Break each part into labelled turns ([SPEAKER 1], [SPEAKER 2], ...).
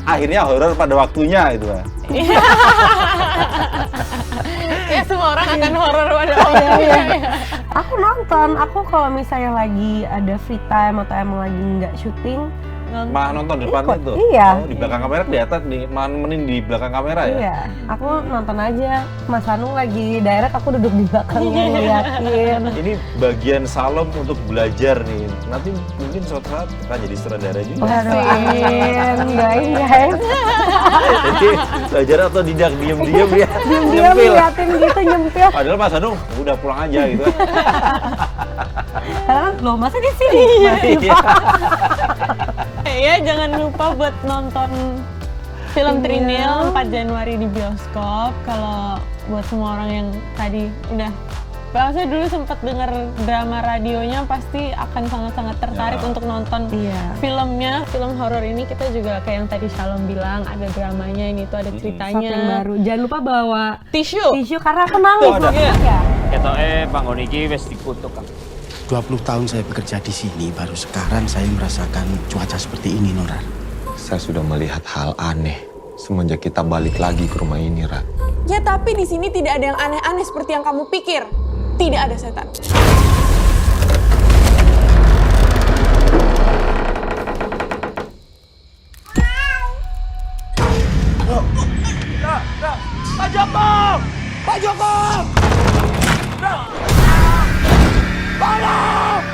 [SPEAKER 1] akhirnya horor pada waktunya gitu kan.
[SPEAKER 2] Ya semua orang akan horor pada waktunya.
[SPEAKER 3] Aku nonton, aku kalau misalnya lagi ada free time atau emang lagi nggak syuting,
[SPEAKER 1] Malah nonton depannya tuh.
[SPEAKER 3] Iya.
[SPEAKER 1] Oh, di belakang kamera kelihatan nih, malah nemenin di belakang kamera ya.
[SPEAKER 3] Iya, aku nonton aja. Mas Hanung lagi direct, aku duduk di belakangnya ngeliatin.
[SPEAKER 1] Ini bagian Salom untuk belajar nih. Nanti mungkin suatu saat akan jadi sutradara juga.
[SPEAKER 3] Waduh, amin, doain guys.
[SPEAKER 1] Jadi belajar atau tidak diam-diam ya.
[SPEAKER 3] Diam-diam ngeliatin gitu nyempil.
[SPEAKER 1] Padahal Mas Hanung udah pulang aja gitu.
[SPEAKER 3] Loh, masa di sini?
[SPEAKER 1] Iya.
[SPEAKER 2] Ya jangan lupa buat nonton film Trinil 4 Januari di bioskop. Kalau buat semua orang yang tadi udah bahasa dulu sempat dengar drama radionya, pasti akan sangat-sangat tertarik untuk nonton filmnya. Film horor ini kita juga kayak yang tadi Shalom bilang, ada dramanya, ini tuh ada ceritanya.
[SPEAKER 3] Yang baru. Jangan lupa bawa
[SPEAKER 2] Tisu
[SPEAKER 3] karena aku nangis.
[SPEAKER 2] Iya.
[SPEAKER 4] Ketoke panggon iki wis dikutuk, Kang.
[SPEAKER 5] 20 tahun saya bekerja di sini, baru sekarang saya merasakan cuaca seperti ini, Norar.
[SPEAKER 6] Saya sudah melihat hal aneh semenjak kita balik lagi ke rumah ini, Ra.
[SPEAKER 7] Ya tapi di sini tidak ada yang aneh-aneh seperti yang kamu pikir. Tidak ada setan.
[SPEAKER 4] Pak Joko! Pak Joko! Tolong!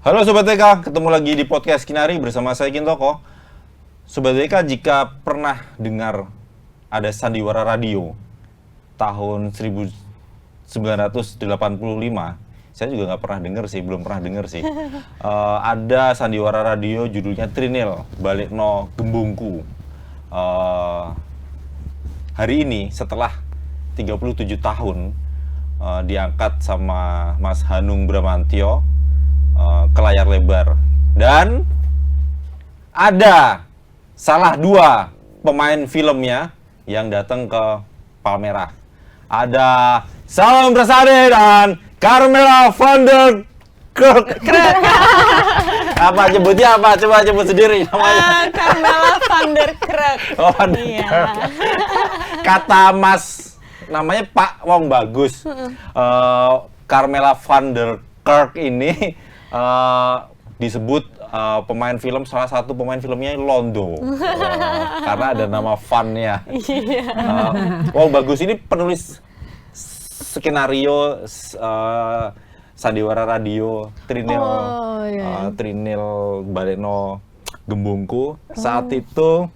[SPEAKER 1] Halo Sobat TK, ketemu lagi di podcast Kinari bersama saya Kintoko. Sobat TK, jika pernah dengar ada sandiwara radio tahun 1985, saya juga nggak pernah dengar sih, belum pernah dengar sih. Ada sandiwara radio judulnya Trinil, Balekno Gembungku. Hari ini setelah 37 tahun diangkat sama Mas Hanung Bramantyo ke layar lebar, dan ada salah dua pemain filmnya yang datang ke Palmerah. Ada Salom Prasade dan Carmela van der Kerk. Apa nyebutnya apa? Coba sebut sendiri namanya.
[SPEAKER 2] Carmela van der Kerk.
[SPEAKER 1] Oh, Van der Kerk. Kata Mas namanya Pak Wong Bagus. Carmela van der Kerk ini disebut pemain film, salah satu pemain filmnya Londo, karena ada nama Van-nya. Wong Bagus ini penulis skenario sandiwara radio Trinil, Trinil Balekno Gembungku. Saat itu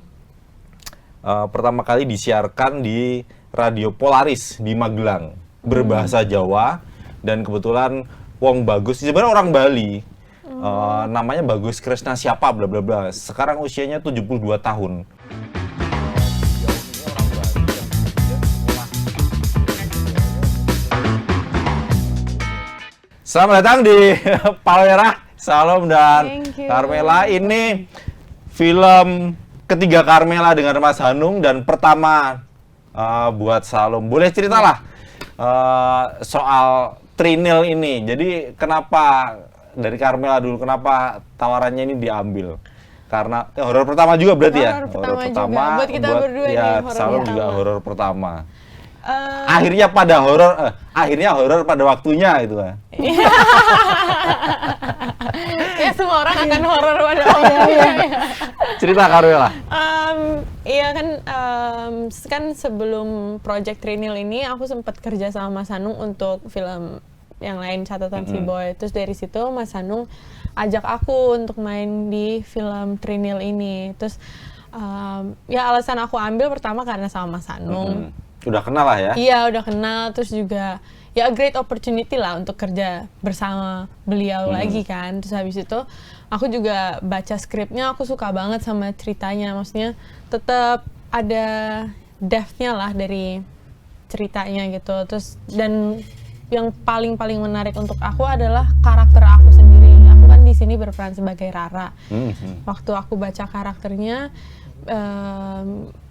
[SPEAKER 1] pertama kali disiarkan di Radio Polaris di Magelang, berbahasa Jawa, dan kebetulan Wong Bagus sebenarnya orang Bali, namanya Bagus Kresna siapa bla bla bla. Sekarang usianya 72 tahun. Selamat datang di Palmerah, Salom dan Carmela. Ini film ketiga Carmela dengan Mas Hanung, dan pertama buat Salom. Boleh ceritalah soal Trinil ini. Jadi kenapa dari Carmela dulu, kenapa tawarannya ini diambil? Karena horor pertama juga berarti ya?
[SPEAKER 2] Horor pertama juga. Buat kita berdua
[SPEAKER 1] ya,
[SPEAKER 2] nih, horor
[SPEAKER 1] Salom
[SPEAKER 2] pertama.
[SPEAKER 1] juga horor pertama. Akhirnya horor pada waktunya itu kan.
[SPEAKER 2] Ya semua orang akan horor pada waktunya.
[SPEAKER 1] Cerita Carmela.
[SPEAKER 2] Iya kan sebelum Project Trinil ini aku sempat kerja sama Mas Hanung untuk film yang lain, Catatan Si Boy. Terus dari situ Mas Hanung ajak aku untuk main di film Trinil ini. Terus ya alasan aku ambil pertama karena sama Mas Hanung.
[SPEAKER 1] Udah kenal lah ya?
[SPEAKER 2] Iya udah kenal, terus juga ya a great opportunity lah untuk kerja bersama beliau lagi kan. Terus habis itu aku juga baca skripnya, aku suka banget sama ceritanya, maksudnya tetap ada depth-nya lah dari ceritanya gitu. Terus dan yang paling menarik untuk aku adalah karakter aku sendiri. Aku kan di sini berperan sebagai Rara. Waktu aku baca karakternya,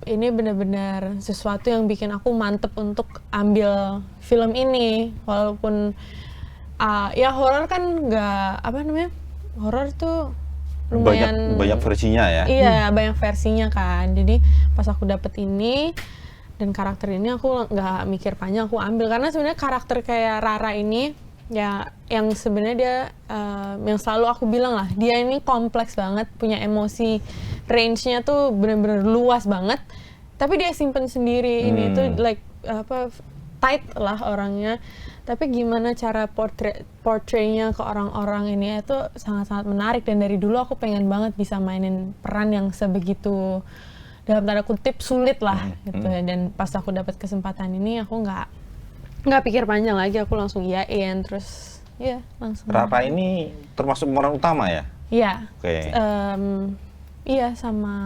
[SPEAKER 2] ini benar-benar sesuatu yang bikin aku mantep untuk ambil film ini. Walaupun ya horor kan nggak horor tuh lumayan
[SPEAKER 1] banyak versinya ya.
[SPEAKER 2] Iya, banyak versinya kan. Jadi pas aku dapet ini dan karakter ini, aku nggak mikir panjang, aku ambil karena sebenarnya karakter kayak Rara ini ya yang sebenarnya dia yang selalu aku bilang lah, dia ini kompleks banget, punya emosi, range-nya tuh bener-bener luas banget, tapi dia simpen sendiri. Ini tuh like tight lah orangnya, tapi gimana cara portraynya ke orang-orang ini itu sangat-sangat menarik. Dan dari dulu aku pengen banget bisa mainin peran yang sebegitu dalam tanda kutip sulit lah gitu. Dan pas aku dapat kesempatan ini, aku nggak pikir panjang lagi, aku langsung iyain. Terus ya langsung.
[SPEAKER 1] Rara ini termasuk pemeran utama ya?
[SPEAKER 2] Iya.
[SPEAKER 1] Oke.
[SPEAKER 2] Iya, sama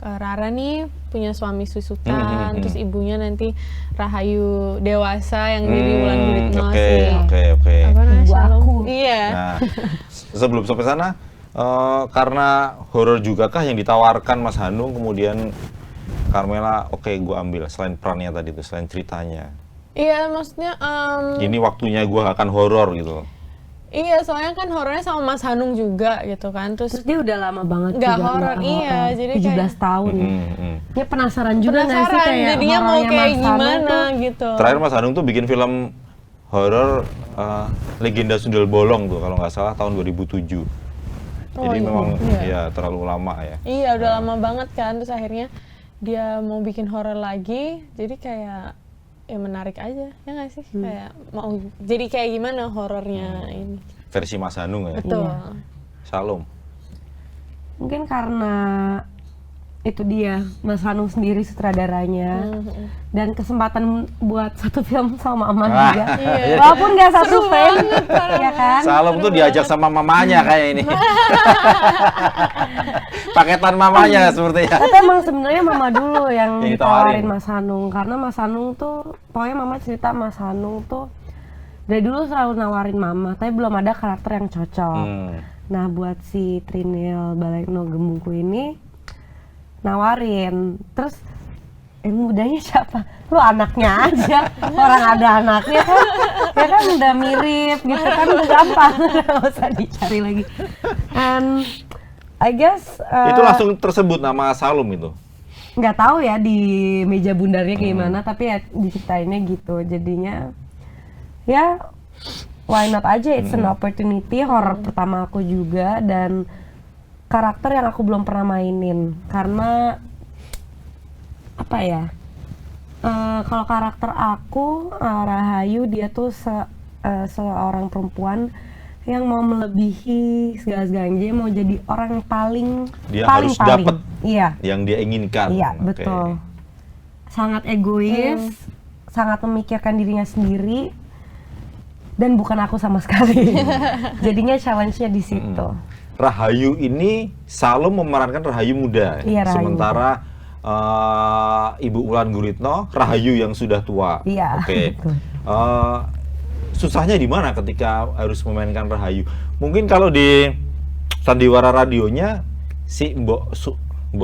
[SPEAKER 2] Rara nih punya suami Susutan, terus ibunya nanti Rahayu dewasa yang jadi Wulan Guritno sih.
[SPEAKER 1] Oke.
[SPEAKER 2] Apa namanya?
[SPEAKER 3] Ibu
[SPEAKER 2] Shalom.
[SPEAKER 3] aku.
[SPEAKER 2] Iya.
[SPEAKER 1] Nah, sebelum sampai sana, karena horor juga kah yang ditawarkan Mas Hanung, kemudian Carmela, oke, gue ambil selain perannya tadi tuh, selain ceritanya.
[SPEAKER 2] Iya, maksudnya
[SPEAKER 1] Ini waktunya gue akan horor gitu.
[SPEAKER 2] iya, soalnya kan horornya sama Mas Hanung juga gitu kan. Terus
[SPEAKER 3] Terus dia udah lama banget
[SPEAKER 2] nggak
[SPEAKER 3] juga
[SPEAKER 2] horor, iya, jadi
[SPEAKER 3] 17
[SPEAKER 2] kayak
[SPEAKER 3] tahun. Dia penasaran juga nggak sih
[SPEAKER 2] penasaran
[SPEAKER 3] kayak
[SPEAKER 2] jadinya mau
[SPEAKER 3] horornya
[SPEAKER 2] kayak
[SPEAKER 3] Mas Hanung
[SPEAKER 2] gimana
[SPEAKER 3] tuh?
[SPEAKER 2] gitu.
[SPEAKER 1] Terakhir Mas Hanung tuh bikin film horor Legenda Sundel Bolong tuh kalau nggak salah tahun 2007. Jadi memang ya terlalu lama ya.
[SPEAKER 2] Iya, udah lama banget kan. Terus akhirnya dia mau bikin horor lagi, jadi kayak ya menarik aja, ya nggak sih? Kayak mau jadi kayak gimana horornya ini.
[SPEAKER 1] Versi Mas Hanung ya.
[SPEAKER 2] Betul.
[SPEAKER 1] Shalom.
[SPEAKER 3] Mungkin karena itu dia Mas Hanung sendiri sutradaranya dan kesempatan buat satu film sama Mama juga. Walaupun nggak satu film, ya kan?
[SPEAKER 1] Shalom tuh diajak sama mamanya kayak ini. Paketan mamanya sepertinya.
[SPEAKER 3] Tapi emang sebenarnya Mama dulu yang
[SPEAKER 1] Yang
[SPEAKER 3] ditawarin
[SPEAKER 1] ditawarin.
[SPEAKER 3] Mas Hanung, karena Mas Hanung tuh pokoknya Mama cerita Mas Hanung tuh dari dulu selalu nawarin Mama, tapi belum ada karakter yang cocok. Nah, buat si Trinil Balegno Gembungku ini nawarin, terus mudanya siapa? Lu anaknya aja, orang ada anaknya kan, ya kan udah mirip gitu kan, udah gampang, nggak usah dicari lagi. And I guess
[SPEAKER 1] Itu langsung tersebut nama Shalom itu.
[SPEAKER 3] nggak tahu ya di meja bundarnya gimana, tapi ya diceritainnya gitu. Jadinya ya why not aja, it's an opportunity. Horor pertama aku juga dan karakter yang aku belum pernah mainin karena apa ya, kalau karakter aku Rahayu, dia tuh seorang perempuan yang mau melebihi segala-galanya, dia mau jadi orang yang paling
[SPEAKER 1] Dia
[SPEAKER 3] paling
[SPEAKER 1] harus dapat
[SPEAKER 3] iya
[SPEAKER 1] yang dia inginkan.
[SPEAKER 3] iya
[SPEAKER 1] Oke.
[SPEAKER 3] betul, sangat egois, sangat memikirkan dirinya sendiri dan bukan aku sama sekali. Jadinya challenge-nya di situ.
[SPEAKER 1] Rahayu ini Shalom memerankan Rahayu muda.
[SPEAKER 3] Iya, Rahayu
[SPEAKER 1] Sementara Ibu Wulan Guritno Rahayu yang sudah tua.
[SPEAKER 3] Iya,
[SPEAKER 1] Oke.
[SPEAKER 3] betul.
[SPEAKER 1] Susahnya di mana ketika harus memainkan Rahayu? Mungkin kalau di sandiwara radionya si Mbok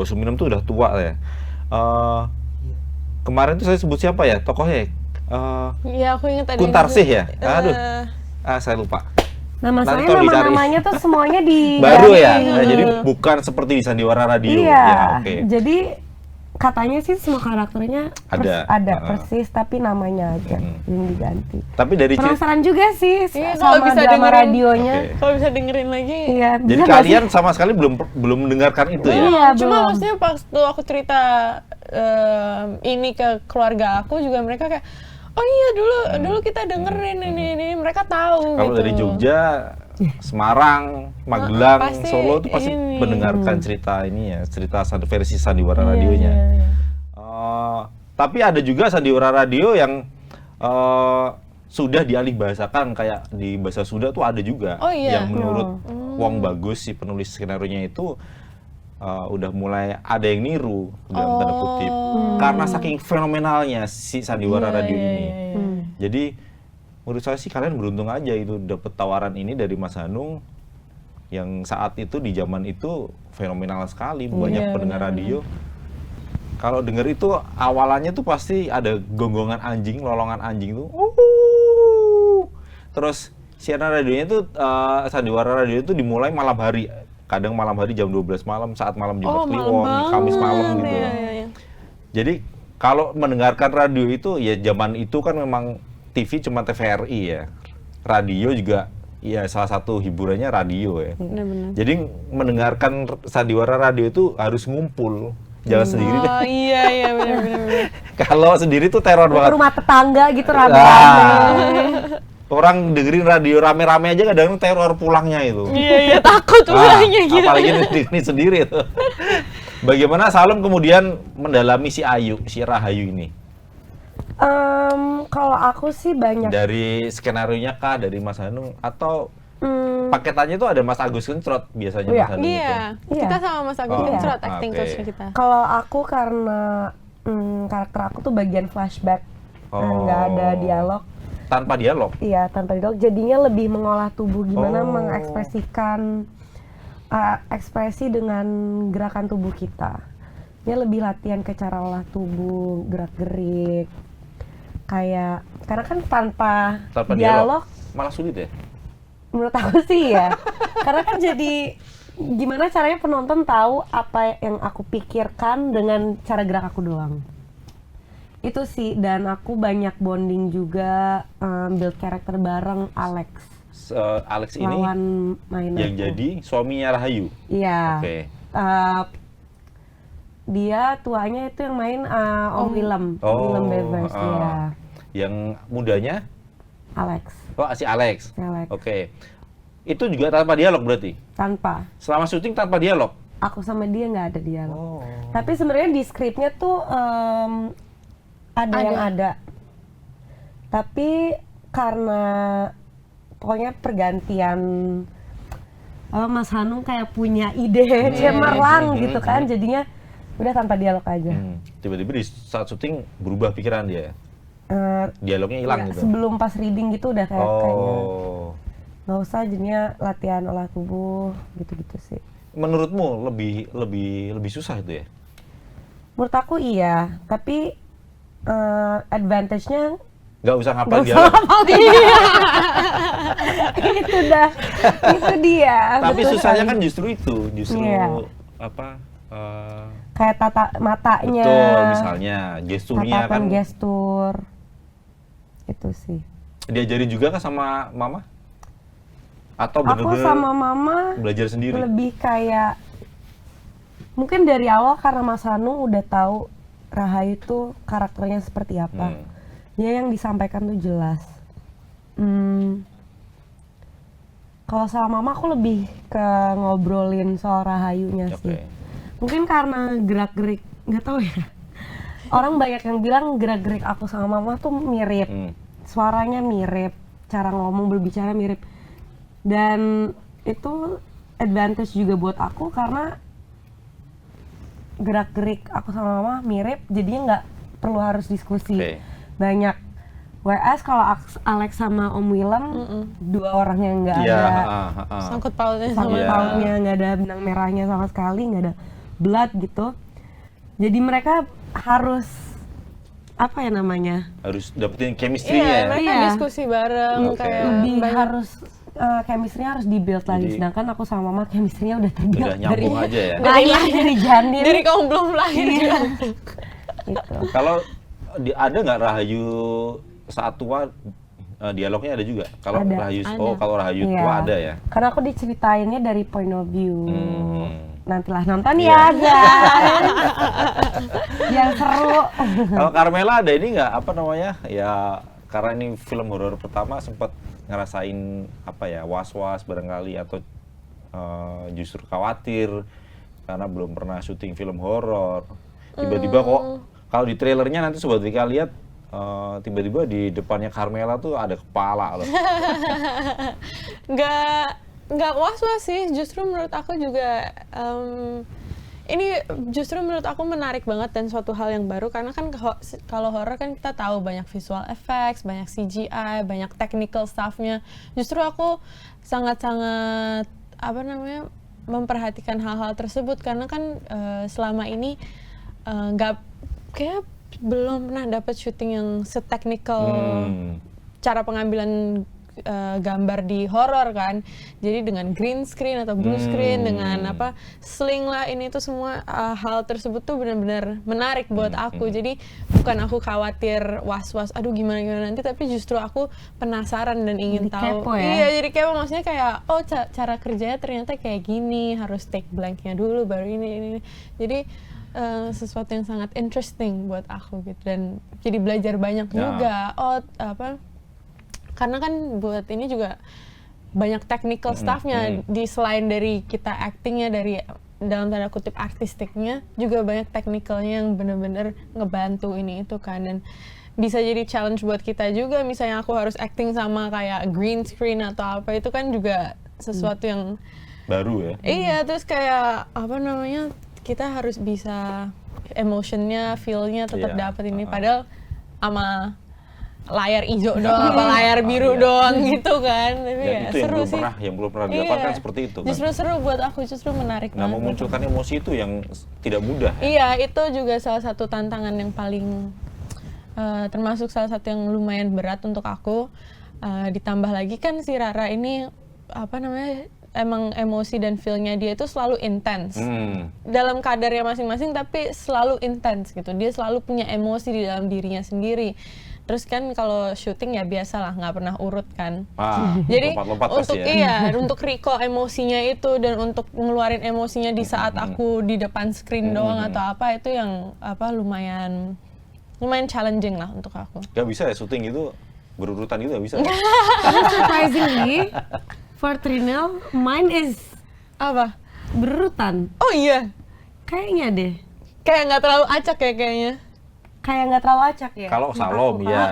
[SPEAKER 1] Suminem tuh udah tua ya. Kemarin tuh saya sebut siapa ya tokohnya?
[SPEAKER 2] Iya, aku ingat tadi.
[SPEAKER 1] Kuntarsih ya? Aduh. Saya lupa.
[SPEAKER 3] Nah,
[SPEAKER 1] Nanti
[SPEAKER 3] masalahnya
[SPEAKER 1] tolong dicari.
[SPEAKER 3] nama-namanya tuh semuanya di
[SPEAKER 1] Baru ya? Nah, jadi bukan seperti di sandiwara radio.
[SPEAKER 3] Iya.
[SPEAKER 1] Ya, oke.
[SPEAKER 3] Jadi katanya sih semua karakternya
[SPEAKER 1] Ada.
[SPEAKER 3] persis, tapi namanya aja yang diganti.
[SPEAKER 1] Tapi dari
[SPEAKER 3] Penasaran juga sih
[SPEAKER 2] Iya, kalau
[SPEAKER 3] sama
[SPEAKER 2] bisa
[SPEAKER 3] drama
[SPEAKER 2] dengerin.
[SPEAKER 3] radionya.
[SPEAKER 1] Oke.
[SPEAKER 2] Kalau bisa dengerin lagi.
[SPEAKER 3] Iya.
[SPEAKER 1] Jadi
[SPEAKER 3] bisa nggak
[SPEAKER 1] kalian
[SPEAKER 3] sih?
[SPEAKER 1] sama sekali belum mendengarkan itu ya?
[SPEAKER 3] Iya,
[SPEAKER 2] Cuma
[SPEAKER 3] belum.
[SPEAKER 2] maksudnya pas tuh aku cerita ini ke keluarga aku juga, mereka kayak, oh iya dulu kita dengerin ini mereka tahu.
[SPEAKER 1] Kalau
[SPEAKER 2] gitu.
[SPEAKER 1] dari Jogja, Semarang, Magelang,
[SPEAKER 2] pasti
[SPEAKER 1] Solo itu pasti
[SPEAKER 2] ini.
[SPEAKER 1] mendengarkan cerita ini ya, cerita versi sandiwara
[SPEAKER 2] Iya,
[SPEAKER 1] radionya.
[SPEAKER 2] iya, iya.
[SPEAKER 1] Tapi ada juga sandiwara radio yang sudah dialih bahasakan, kayak di bahasa Sunda tuh ada juga.
[SPEAKER 2] Oh, iya?
[SPEAKER 1] Yang menurut Wong Bagus, si penulis skenario-nya itu udah mulai ada yang niru dalam tanda kutip. Karena saking fenomenalnya si sandiwara radio ini. Jadi menurut saya sih kalian beruntung aja itu dapet tawaran ini dari Mas Hanung yang saat itu di zaman itu fenomenal sekali, banyak pendengar radio. Kalau denger itu awalannya tuh pasti ada gonggongan anjing, lolongan anjing tuh. Terus siaran radionya tuh sandiwara radio itu dimulai malam hari. Kadang malam hari jam 12 malam saat malam Jumat Kliwon, Kamis malam gitu. Jadi kalau mendengarkan radio itu ya zaman itu kan memang TV cuma TVRI ya. Radio juga ya salah satu hiburannya radio ya.
[SPEAKER 2] Benar-benar.
[SPEAKER 1] Jadi mendengarkan sandiwara radio itu harus ngumpul, jangan sendiri deh.
[SPEAKER 2] Oh iya benar-benar.
[SPEAKER 1] Kalau sendiri tuh teror
[SPEAKER 3] Ke
[SPEAKER 1] banget.
[SPEAKER 3] rumah tetangga gitu rame-rame.
[SPEAKER 1] Orang dengerin radio rame-rame aja kadang teror pulangnya itu.
[SPEAKER 2] Iya takut ulangnya gitu.
[SPEAKER 1] Apalagi ini sendiri itu. Bagaimana Salem kemudian mendalami si Ayu, si Rahayu ini?
[SPEAKER 3] Kalau aku sih banyak.
[SPEAKER 1] Dari skenario-nya kah, dari Mas Hanung, atau paketannya itu ada Mas Agus Kencrot biasanya
[SPEAKER 3] Iya.
[SPEAKER 1] Mas Hanung itu?
[SPEAKER 2] Iya,
[SPEAKER 3] Iya.
[SPEAKER 2] kita sama Mas Agus
[SPEAKER 1] Oh,
[SPEAKER 2] Kencrot
[SPEAKER 1] oke.
[SPEAKER 2] acting coach kita.
[SPEAKER 3] Kalau aku karena karakter aku tuh bagian flashback, nggak ada dialog.
[SPEAKER 1] Tanpa dialog?
[SPEAKER 3] Iya, tanpa dialog. Jadinya lebih mengolah tubuh, gimana
[SPEAKER 1] Oh.
[SPEAKER 3] mengekspresikan ekspresi dengan gerakan tubuh kita. Dia lebih latihan ke cara olah tubuh, gerak-gerik. Kayak, karena kan tanpa dialog,
[SPEAKER 1] malah sulit ya?
[SPEAKER 3] menurut aku sih ya. Karena kan jadi, gimana caranya penonton tahu apa yang aku pikirkan dengan cara gerak aku doang. Itu sih, dan aku banyak bonding juga, build karakter bareng Alex.
[SPEAKER 1] Alex ini
[SPEAKER 3] Lawan main
[SPEAKER 1] yang
[SPEAKER 3] aku.
[SPEAKER 1] jadi suaminya Rahayu?
[SPEAKER 3] Iya.
[SPEAKER 1] Oke.
[SPEAKER 3] Dia tuanya itu yang main Om Willem. Willem Bevers, ya.
[SPEAKER 1] Yang mudanya?
[SPEAKER 3] Alex.
[SPEAKER 1] Oh, si Alex.
[SPEAKER 3] Si Alex.
[SPEAKER 1] Oke. Itu juga tanpa dialog berarti?
[SPEAKER 3] Tanpa.
[SPEAKER 1] Selama syuting tanpa dialog?
[SPEAKER 3] Aku sama dia nggak ada dialog.
[SPEAKER 1] Oh.
[SPEAKER 3] Tapi sebenarnya di skripnya tuh ada yang ada. Tapi karena pokoknya pergantian Mas Hanung kayak punya ide cemerlang gitu kan, jadinya udah tanpa dialog aja.
[SPEAKER 1] Tiba-tiba di saat syuting berubah pikiran dia?
[SPEAKER 3] Eh,
[SPEAKER 1] Dialognya hilang
[SPEAKER 3] ya,
[SPEAKER 1] gitu?
[SPEAKER 3] sebelum pas reading gitu udah kayaknya
[SPEAKER 1] Oh.
[SPEAKER 3] nggak usah, jadinya latihan olah tubuh gitu-gitu sih.
[SPEAKER 1] Menurutmu lebih susah itu ya?
[SPEAKER 3] Menurut aku iya, tapi advantage-nya
[SPEAKER 1] Nggak usah ngapal
[SPEAKER 3] nggak usah
[SPEAKER 1] dialog?
[SPEAKER 3] hafal itu dah, itu dia.
[SPEAKER 1] Tapi
[SPEAKER 3] betul
[SPEAKER 1] susahnya
[SPEAKER 3] sekali.
[SPEAKER 1] kan justru itu,
[SPEAKER 3] Iya. Kayak tata matanya,
[SPEAKER 1] betul, misalnya gesturnya
[SPEAKER 3] tatapan
[SPEAKER 1] kan
[SPEAKER 3] gestur, itu sih.
[SPEAKER 1] diajarin juga kan sama mama? Atau
[SPEAKER 3] Aku
[SPEAKER 1] bener-bener
[SPEAKER 3] sama mama
[SPEAKER 1] belajar sendiri?
[SPEAKER 3] lebih kayak mungkin dari awal karena Mas Hanung udah tahu Rahayu itu karakternya seperti apa. Dia yang disampaikan tuh jelas. Kalau sama mama aku lebih ke ngobrolin soal Rahayunya sih.
[SPEAKER 1] Oke.
[SPEAKER 3] Mungkin karena gerak-gerik, nggak tahu ya. Orang banyak yang bilang gerak-gerik aku sama mama tuh mirip. Suaranya mirip, cara ngomong berbicara mirip. Dan itu advantage juga buat aku karena gerak-gerik aku sama mama mirip, jadinya nggak perlu harus diskusi banyak. Whereas kalau Alex sama Om Willem, dua orang yang nggak
[SPEAKER 1] Iya,
[SPEAKER 3] ada
[SPEAKER 2] Sangkut pautnya
[SPEAKER 3] sangkut
[SPEAKER 2] sama.
[SPEAKER 3] pautnya, nggak ada benang merahnya sama sekali, nggak ada blood gitu. Jadi mereka harus apa ya namanya?
[SPEAKER 1] Harus dapetin
[SPEAKER 2] Iya,
[SPEAKER 1] chemistry-nya.
[SPEAKER 2] mereka
[SPEAKER 3] Iya.
[SPEAKER 2] diskusi bareng
[SPEAKER 1] Oke.
[SPEAKER 2] kayak
[SPEAKER 3] Lebih
[SPEAKER 2] banyak.
[SPEAKER 3] harus chemistry-nya harus di-build lagi.
[SPEAKER 1] Jadi-
[SPEAKER 3] Sedangkan aku sama mama chemistry-nya udah terbuild
[SPEAKER 1] Udah nyambung aja ya.
[SPEAKER 3] dari janin.
[SPEAKER 2] Dari kamu belum lahir juga.
[SPEAKER 3] Gitu.
[SPEAKER 1] Kalau ada nggak Rahayu saat tua dialognya ada juga? Kalau
[SPEAKER 3] Ada.
[SPEAKER 1] Rahayu,
[SPEAKER 2] Ada.
[SPEAKER 1] oh kalau Rahayu
[SPEAKER 3] Iya.
[SPEAKER 1] tua ada ya?
[SPEAKER 3] Karena aku diceritainnya dari point of view. Nantilah nonton
[SPEAKER 1] Iya.
[SPEAKER 3] ya guys. Yang seru.
[SPEAKER 1] Kalau Carmela ada ini nggak apa namanya? Ya karena ini film horor pertama sempat ngerasain apa ya was-was barangkali atau justru khawatir karena belum pernah syuting film horor. Tiba-tiba kok kalau di trailernya nanti sobat Vika lihat tiba-tiba di depannya Carmela tuh ada kepala loh.
[SPEAKER 2] Nggak was-was sih, justru menurut aku juga ini justru menurut aku menarik banget dan suatu hal yang baru karena kan kalau horror kan kita tahu banyak visual effects, banyak CGI, banyak technical stuff-nya. Justru aku sangat-sangat memperhatikan hal-hal tersebut karena kan selama ini nggak kayak belum pernah dapat syuting yang seteknikal cara pengambilan gambar di horor kan. Jadi dengan green screen atau blue screen dengan sling lah, ini tuh semua hal tersebut tuh benar-benar menarik buat aku. Jadi bukan aku khawatir was-was aduh gimana nanti, tapi justru aku penasaran dan ingin tahu.
[SPEAKER 3] Kepo ya?
[SPEAKER 2] Iya, jadi kepo, maksudnya kayak cara kerjanya ternyata kayak gini, harus take blanknya dulu baru ini. Jadi sesuatu yang sangat interesting buat aku gitu, dan jadi belajar banyak juga. Karena kan buat ini juga banyak technical stuff-nya, selain dari kita acting-nya, dari dalam tanda kutip artistiknya, juga banyak technical-nya yang bener-bener ngebantu ini itu kan. Dan bisa jadi challenge buat kita juga, misalnya aku harus acting sama kayak green screen atau apa, itu kan juga sesuatu yang
[SPEAKER 1] Baru ya?
[SPEAKER 2] Iya, terus kayak kita harus bisa emotionnya, feel-nya tetap dapat ini, padahal sama layar hijau doang, apa layar biru doang gitu kan. Tapi ya
[SPEAKER 1] itu
[SPEAKER 2] seru sih.
[SPEAKER 1] Yang belum pernah didapatkan seperti itu kan.
[SPEAKER 2] Justru seru buat aku, justru menarik
[SPEAKER 1] Nah,
[SPEAKER 2] banget.
[SPEAKER 1] memunculkan emosi itu yang tidak mudah.
[SPEAKER 2] Iya, itu juga salah satu tantangan yang paling termasuk salah satu yang lumayan berat untuk aku. Ditambah lagi kan si Rara ini emang emosi dan feel-nya dia itu selalu intens. Dalam kadarnya masing-masing tapi selalu intens gitu. Dia selalu punya emosi di dalam dirinya sendiri. Terus kan kalau syuting ya biasalah, nggak pernah urut kan. Jadi
[SPEAKER 1] lompat-lompat
[SPEAKER 2] untuk recall emosinya itu dan untuk ngeluarin emosinya di saat aku di depan screen doang atau apa, itu yang lumayan challenging lah untuk aku.
[SPEAKER 1] Gak bisa ya syuting itu berurutan gitu, gak bisa.
[SPEAKER 3] Karena surprisingly for Trinil, mine is berurutan.
[SPEAKER 2] Oh iya,
[SPEAKER 3] Kayaknya deh.
[SPEAKER 2] kayak nggak terlalu acak ya kayaknya.
[SPEAKER 3] Kayak nggak terlalu acak ya.
[SPEAKER 1] Kalau Salom ya.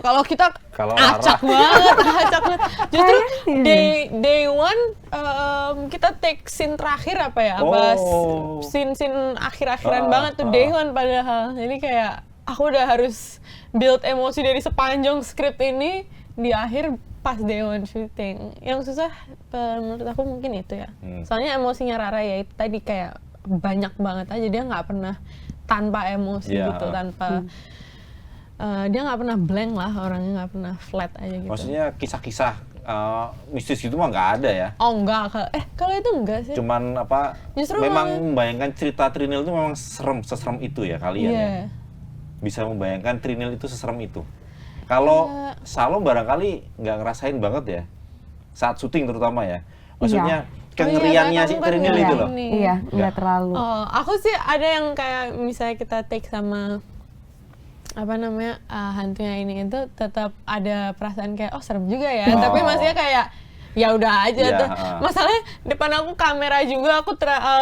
[SPEAKER 2] Kalau kita
[SPEAKER 1] Kalau
[SPEAKER 2] acak banget. Justru day one kita take scene terakhir scene akhir-akhiran banget tuh day one padahal. Jadi kayak aku udah harus build emosi dari sepanjang skrip ini di akhir pas day one shooting. Yang susah menurut aku mungkin itu ya. Soalnya emosinya Rara ya itu tadi kayak banyak banget aja, dia nggak pernah tanpa emosi gitu, tanpa dia nggak pernah blank lah, orangnya nggak pernah flat aja gitu.
[SPEAKER 1] Maksudnya kisah-kisah mistis gitu mah nggak ada ya?
[SPEAKER 2] Oh enggak, kalau itu enggak sih.
[SPEAKER 1] Cuman
[SPEAKER 2] Justru
[SPEAKER 1] memang membayangkan cerita Trinil itu memang seserem itu ya kalian ya? Bisa membayangkan Trinil itu seserem itu. Kalau Salom barangkali nggak ngerasain banget ya, saat syuting terutama ya. Maksudnya kengeriannya si Trinil itu loh.
[SPEAKER 3] Iya, nggak terlalu.
[SPEAKER 2] Aku sih ada yang kayak misalnya kita take sama hantunya ini itu tetap ada perasaan kayak serem juga ya. Tapi maksudnya kayak ya udah aja tuh. Masalahnya depan aku kamera juga, aku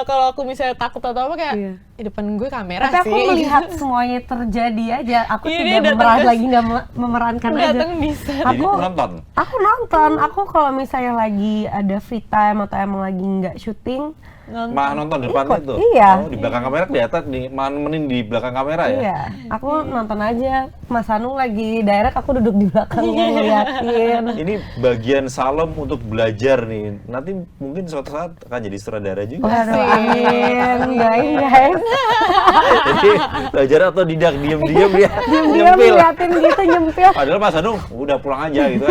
[SPEAKER 2] kalau aku misalnya takut atau apa kayak di depan gue kamera
[SPEAKER 3] Tapi
[SPEAKER 2] sih.
[SPEAKER 3] aku melihat semuanya terjadi aja. Aku
[SPEAKER 2] Iya,
[SPEAKER 3] tidak nggak memerankan aja.
[SPEAKER 2] Datang di set.
[SPEAKER 1] Jadi nonton.
[SPEAKER 3] Aku nonton. Aku kalau misalnya lagi ada free time atau emang lagi nggak syuting,
[SPEAKER 1] Malah nonton depannya tuh.
[SPEAKER 3] Iya.
[SPEAKER 1] Di belakang kamera kelihatan, malah nemenin di belakang kamera ya.
[SPEAKER 3] Iya, aku nonton aja. Mas Hanung lagi direct, aku duduk di belakangnya ngeliatin.
[SPEAKER 1] Ini bagian Salom untuk belajar nih. Nanti mungkin suatu saat akan jadi sutradara juga.
[SPEAKER 3] Waduh, amin, guys.
[SPEAKER 1] Jadi belajar atau didak diem-diem ya.
[SPEAKER 3] Dia ngeliatin gitu nyempil.
[SPEAKER 1] Padahal Mas Hanung udah pulang aja gitu.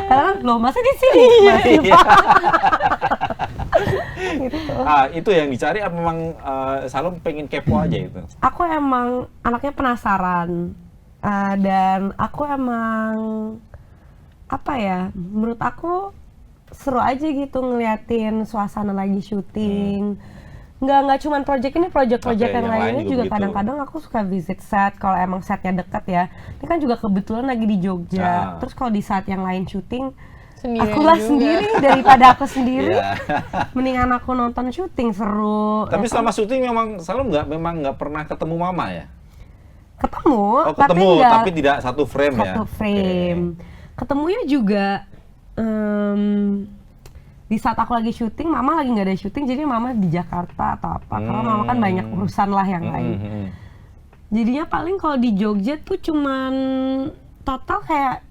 [SPEAKER 3] Karena loh, masa di sini? Masih
[SPEAKER 1] Iya.
[SPEAKER 3] gitu.
[SPEAKER 1] Itu yang dicari apa memang Salom pengen kepo aja itu?
[SPEAKER 3] Aku emang anaknya penasaran. Dan aku emang menurut aku seru aja gitu ngeliatin suasana lagi syuting. Nggak cuman project ini, project-project yang lainnya juga kadang-kadang aku suka visit set kalau emang setnya dekat ya. Ini kan juga kebetulan lagi di Jogja. Terus kalau di saat yang lain syuting, akulah sendiri daripada aku sendiri. Mendingan aku nonton syuting, seru.
[SPEAKER 1] Tapi selama syuting memang Salom nggak pernah ketemu Mama ya?
[SPEAKER 3] Ketemu,
[SPEAKER 1] Oh, ketemu
[SPEAKER 3] nggak
[SPEAKER 1] tapi tidak satu frame ya.
[SPEAKER 3] satu frame. Ketemunya juga di saat aku lagi syuting, mama lagi nggak ada syuting, jadi mama di Jakarta atau apa. Karena mama kan banyak urusan lah yang lain. Jadinya paling kalau di Jogja tuh cuman total kayak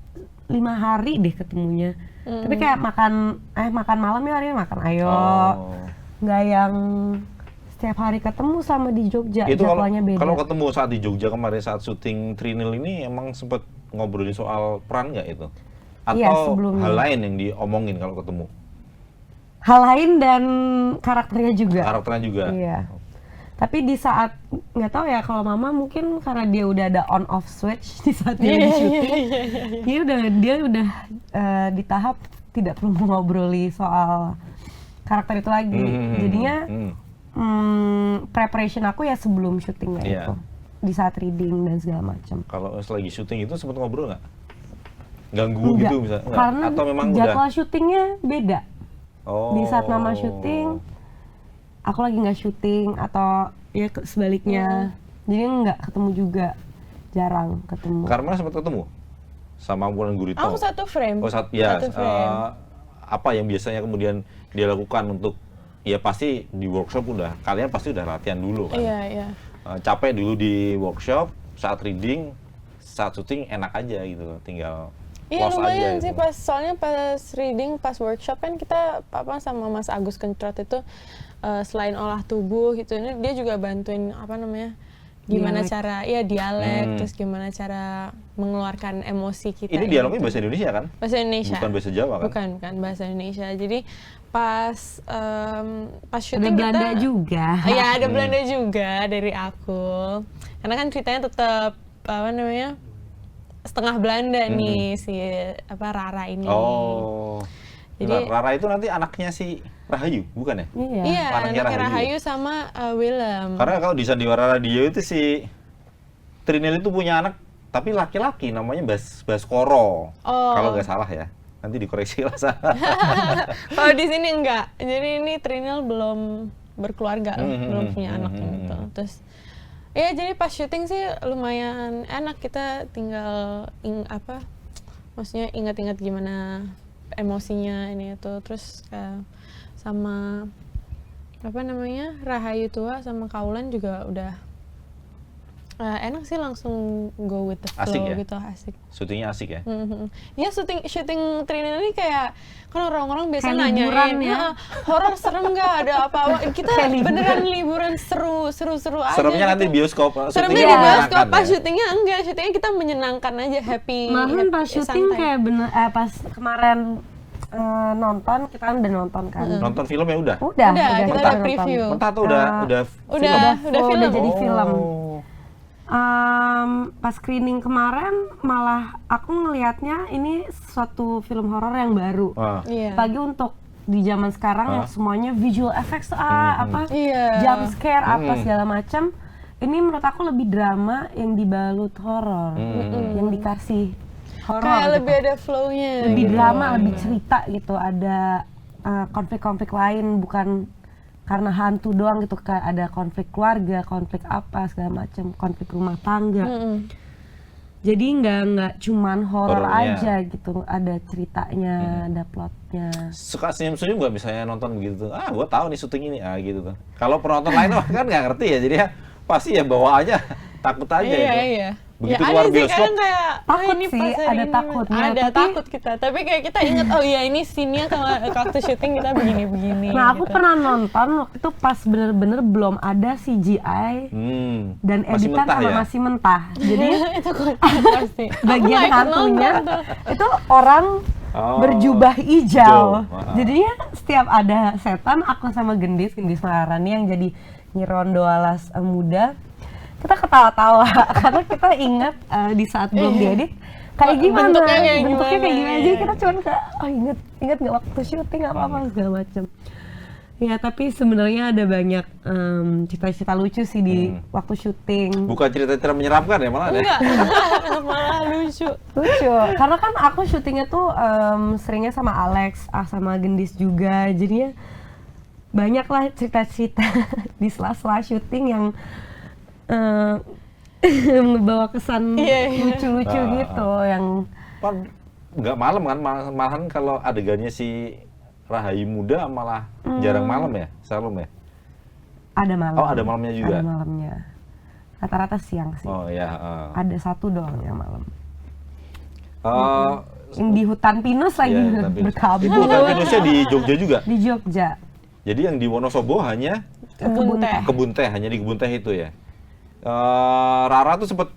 [SPEAKER 3] 5 hari deh ketemunya. Tapi kayak makan malam ya, hari ini makan ayo. Nggak yang setiap hari ketemu sama di Jogja,
[SPEAKER 1] Itu
[SPEAKER 3] jadwalnya beda.
[SPEAKER 1] kalau ketemu saat di Jogja kemarin saat syuting Trinil ini emang sempet ngobrolin soal peran nggak itu? Atau
[SPEAKER 3] Iya, sebelumnya.
[SPEAKER 1] hal lain yang diomongin kalau ketemu?
[SPEAKER 3] Hal lain dan karakternya juga.
[SPEAKER 1] Karakternya juga?
[SPEAKER 3] Iya. Tapi di saat, nggak tahu ya, kalau mama mungkin karena dia udah ada on off switch di saat dia di syuting, dia udah di tahap tidak perlu ngobroli soal karakter itu lagi. Jadinya preparation aku ya sebelum syutingnya itu, di saat reading dan segala macam.
[SPEAKER 1] Kalau lagi syuting itu sempet ngobrol nggak? Ganggu
[SPEAKER 3] Enggak,
[SPEAKER 1] gitu misalnya? Nggak?
[SPEAKER 3] karena
[SPEAKER 1] Atau memang
[SPEAKER 3] jadwal
[SPEAKER 1] udah?
[SPEAKER 3] syutingnya beda.
[SPEAKER 1] Oh.
[SPEAKER 3] Di saat mama syuting, aku lagi nggak syuting atau ya sebaliknya. Jadi nggak ketemu juga, jarang ketemu.
[SPEAKER 1] Karma sempat ketemu sama Wulan Guritno?
[SPEAKER 2] Aku satu frame.
[SPEAKER 1] Oh, ya.
[SPEAKER 2] Satu frame.
[SPEAKER 1] Apa yang biasanya kemudian dia lakukan untuk, ya pasti di workshop kalian pasti udah latihan dulu kan?
[SPEAKER 2] Iya, iya.
[SPEAKER 1] Capek dulu di workshop, saat reading, saat syuting enak aja gitu loh, tinggal
[SPEAKER 2] Iya
[SPEAKER 1] loss
[SPEAKER 2] lumayan
[SPEAKER 1] aja
[SPEAKER 2] sih,
[SPEAKER 1] gitu.
[SPEAKER 2] soalnya pas reading, pas workshop kan kita Papa sama Mas Agus Kencrot itu selain olah tubuh gitu, ini dia juga bantuin gimana
[SPEAKER 3] Dialek.
[SPEAKER 2] cara dialek, terus gimana cara mengeluarkan emosi kita.
[SPEAKER 1] Ini dialognya bahasa Indonesia kan?
[SPEAKER 2] Bahasa Indonesia.
[SPEAKER 1] Bukan bahasa Jawa kan?
[SPEAKER 2] Bukan bahasa Indonesia. Jadi pas
[SPEAKER 3] Ada
[SPEAKER 2] syuting
[SPEAKER 3] Belanda
[SPEAKER 2] kita
[SPEAKER 3] juga.
[SPEAKER 2] Iya, ada Belanda juga dari aku. Karena kan ceritanya tetap setengah Belanda nih si Rara ini.
[SPEAKER 1] Oh.
[SPEAKER 2] Jadi-
[SPEAKER 1] Rara itu nanti anaknya si Rahayu, bukan ya?
[SPEAKER 3] Iya.
[SPEAKER 2] Iya,
[SPEAKER 1] Anaknya
[SPEAKER 2] anaknya
[SPEAKER 1] Rahayu.
[SPEAKER 2] Rahayu sama Willem.
[SPEAKER 1] Karena kalau di Sandiwara Radio itu si Trinil itu punya anak tapi laki-laki namanya Baskoro.
[SPEAKER 2] Oh.
[SPEAKER 1] Kalau nggak salah ya. Nanti dikoreksi lah salah.
[SPEAKER 2] Kalau di sini enggak. Jadi ini Trinil belum berkeluarga lah, belum punya anak gitu. Terus ya jadi pas syuting sih lumayan enak, kita tinggal maksudnya ingat-ingat gimana emosinya ini itu. Terus sama Rahayu tua sama Kaulan juga udah enak sih, langsung go with the flow
[SPEAKER 1] Asik ya?
[SPEAKER 2] gitu, asik.
[SPEAKER 1] Syutingnya asik ya?
[SPEAKER 2] Ya syuting Trinil ini kayak kan orang-orang biasa
[SPEAKER 3] Kayak liburan
[SPEAKER 2] nanyain,
[SPEAKER 3] ya?
[SPEAKER 2] horor serem nggak, ada apa-apa? Kita beneran liburan seru aja.
[SPEAKER 1] Seremnya nanti
[SPEAKER 2] gitu.
[SPEAKER 1] bioskop,
[SPEAKER 2] Seremnya
[SPEAKER 1] syutingnya
[SPEAKER 2] di bioskop,
[SPEAKER 1] menyenangkan
[SPEAKER 2] pas
[SPEAKER 1] ya?
[SPEAKER 2] syutingnya enggak, syutingnya kita menyenangkan aja, happy.
[SPEAKER 3] Malahan pas syuting
[SPEAKER 2] santai.
[SPEAKER 3] kayak pas kemarin nonton, kita kan udah nonton kan.
[SPEAKER 1] Nonton film ya udah?
[SPEAKER 2] Udah,
[SPEAKER 3] Udah,
[SPEAKER 2] kita
[SPEAKER 3] kita
[SPEAKER 2] udah
[SPEAKER 3] nonton.
[SPEAKER 2] preview.
[SPEAKER 1] Mentah tuh udah
[SPEAKER 2] Udah
[SPEAKER 3] full,
[SPEAKER 2] film.
[SPEAKER 3] udah jadi film.
[SPEAKER 1] Oh.
[SPEAKER 3] Pas screening kemarin malah aku ngelihatnya ini suatu film horor yang baru.
[SPEAKER 1] Wah.
[SPEAKER 2] Iya.
[SPEAKER 3] Apalagi untuk di zaman sekarang yang semuanya visual effects
[SPEAKER 2] Iya.
[SPEAKER 3] jump scare apa segala macam. Ini menurut aku lebih drama yang dibalut horor, yang dikasih horor.
[SPEAKER 2] Kayak
[SPEAKER 3] gitu.
[SPEAKER 2] lebih ada flow-nya.
[SPEAKER 3] Lebih
[SPEAKER 2] gitu.
[SPEAKER 3] drama, lebih cerita gitu. Ada konflik-konflik lain, bukan karena hantu doang gitu, kayak ada konflik keluarga, konflik apa segala macam, konflik rumah tangga. Jadi nggak cuman horor
[SPEAKER 1] Horornya.
[SPEAKER 3] aja gitu, ada ceritanya, ada plotnya.
[SPEAKER 1] Suka senyum-senyum nggak misalnya nonton begitu tuh? Gua tahu nih syuting ini, gitu tuh. Kalau penonton lain kan nggak ngerti ya, jadi ya pasti ya bawa aja, takut aja
[SPEAKER 2] Iya,
[SPEAKER 1] itu.
[SPEAKER 2] iya.
[SPEAKER 1] Begitu
[SPEAKER 2] ya,
[SPEAKER 1] keluar
[SPEAKER 2] ada sih
[SPEAKER 1] bioskop,
[SPEAKER 2] kadang kayak
[SPEAKER 3] Takut
[SPEAKER 2] ini
[SPEAKER 3] sih,
[SPEAKER 2] pas hari
[SPEAKER 3] ada
[SPEAKER 2] ini,
[SPEAKER 3] takutnya,
[SPEAKER 2] ada
[SPEAKER 3] tapi-
[SPEAKER 2] takut kita, tapi kayak kita ingat, oh iya ini scene-nya kalau waktu syuting kita begini-begini.
[SPEAKER 3] Nah aku
[SPEAKER 2] gitu.
[SPEAKER 3] pernah nonton waktu itu pas bener-bener belum ada CGI dan
[SPEAKER 1] masih
[SPEAKER 3] editan
[SPEAKER 1] mentah
[SPEAKER 3] sama
[SPEAKER 1] ya?
[SPEAKER 3] masih mentah. Jadi
[SPEAKER 2] itu pasti.
[SPEAKER 3] bagian
[SPEAKER 2] Aku nggak ikut
[SPEAKER 3] hantunya
[SPEAKER 2] nonton tuh.
[SPEAKER 3] itu orang
[SPEAKER 1] Oh,
[SPEAKER 3] berjubah hijau.
[SPEAKER 1] hijau.
[SPEAKER 3] Jadinya setiap ada setan, aku sama Gendis Maharani yang jadi Nyirondo alas muda, kita ketawa-tawa karena kita ingat di saat belum diedit kayak gimana,
[SPEAKER 2] Bentuknya kayak
[SPEAKER 3] bentuknya kayak
[SPEAKER 2] gimana,
[SPEAKER 3] gimana. Jadi
[SPEAKER 2] ya.
[SPEAKER 3] kita cuman kayak inget nggak waktu syuting apa segala macam. Ya tapi sebenarnya ada banyak cerita-cerita lucu sih di waktu syuting.
[SPEAKER 1] bukan cerita-cerita menyeramkan ya malah ada.
[SPEAKER 2] Enggak, malah lucu.
[SPEAKER 3] Lucu, karena kan aku syutingnya tuh seringnya sama Alex, sama Gendis juga, jadinya banyak lah cerita-cerita di sela-sela syuting yang ngebawa kesan
[SPEAKER 2] Iya, iya.
[SPEAKER 3] lucu-lucu gitu yang
[SPEAKER 1] Pan nggak malam kan, malahan kalau adegannya si Rahayu muda malah jarang malam ya, Salom ya?
[SPEAKER 3] ada malam.
[SPEAKER 1] Oh, ada malamnya juga?
[SPEAKER 3] Ada malamnya. Rata-rata siang sih.
[SPEAKER 1] Oh ya.
[SPEAKER 3] Ada satu doang yang malam.
[SPEAKER 1] Eh,
[SPEAKER 3] Yang di hutan pinus lagi
[SPEAKER 1] iya, tapi
[SPEAKER 3] berkabut.
[SPEAKER 1] itu hutan pinusnya di Jogja juga.
[SPEAKER 3] Di Jogja.
[SPEAKER 1] Jadi yang di Wonosobo hanya
[SPEAKER 2] Kebun teh.
[SPEAKER 1] kebun teh, hanya di kebun teh itu ya. Rara tuh sempet